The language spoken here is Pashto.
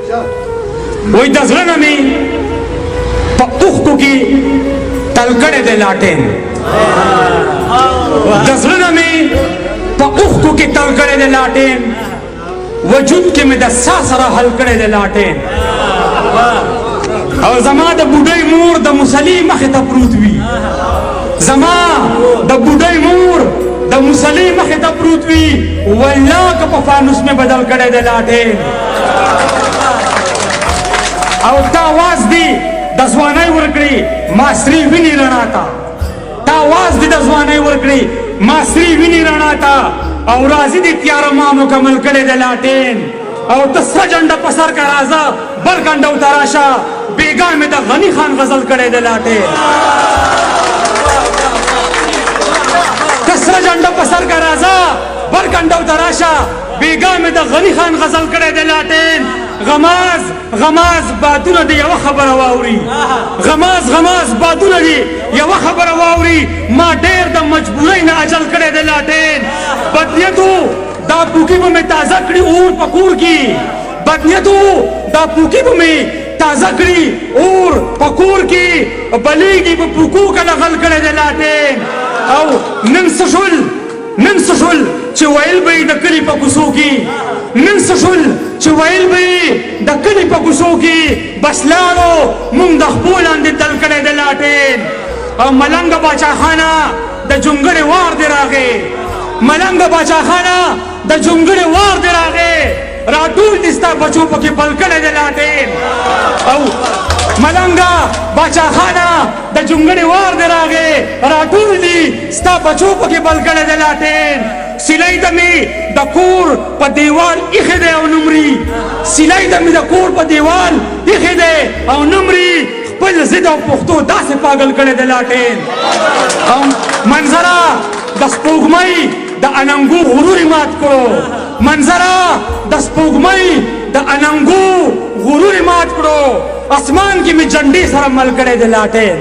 وای د زړه نه مې په اوښکو کې تل کړی دی لاټین د زړه نه مې په اوښکو کې تل کړی دی لاټین وجود کې مې د ساه سره حل کړی دی لاټین او زما د بوډۍ مور د مصلي مخې ته پروت وي زما د بوډۍ مور د مصلي مخې ته پروت وي والله که په فانوس مې بدل کړی دی لاټین او تا آواز دی د ځوانۍ ورکړي ما سرې وینې رڼا ته تا آواز دی د ځوانۍ ورکړي ما سرې وینې رڼا ته او راځي دي تیاره ما مکمل کړی دی لاټین او ته سره جنډه په سر که راځه بل کنډو ته راشه بېګا مې د غني خان غزل کړی دی لاټین ته سره جنډه په سر که راځه بل کنډو ته راشه بېګا مې د غني خان غزل کړی دی لاټین غماز غماز بادونه دی یوه خبره واوري غماز غماز بادونه دی یوه خبره واوري ما ډېر د مجبورۍ نه اجل کړی دی لاټین بدنیتو دا پوکي به مې تازه کړي اور په کور کې بدنیتو دا پوکي به مې تازه کړي اور په کور کې بلیږي به پوکو کله غل کړی دی لاټین او نن څه شول چې ویل به یې د کلي په کوڅو کې نن څه شول چې ویل به یې د کلي په کوڅو کې بس لاړو مونږ د خپو لاندې دل کړی دی لاټین او ملنګه باچاخانه د جونګړې وار دی راغی ملنګه باچاخانه د جونګړې وار دی راغی راټول دي ستا بچو پکې بل کړی دی لاټین او ملنګه باچاخانه د جونګړې وار دی راغی راټول دي ستا بچو پکې بل کړی دی لاټین سیلۍ ته مې د کور په دیوال ایښی دی او نمري سیلۍ ته مې د کور په دیوال ایښی دی او نمري خپل ضد او پښتو داسې پاگل کړی دی لاټین او منظره د سپوږمۍ د اننګو غرور مات کړو منظره د سپوږمۍ د اننګو غرور مات کړو اسمان کې مې جنډې سره مل کړی دی لاټین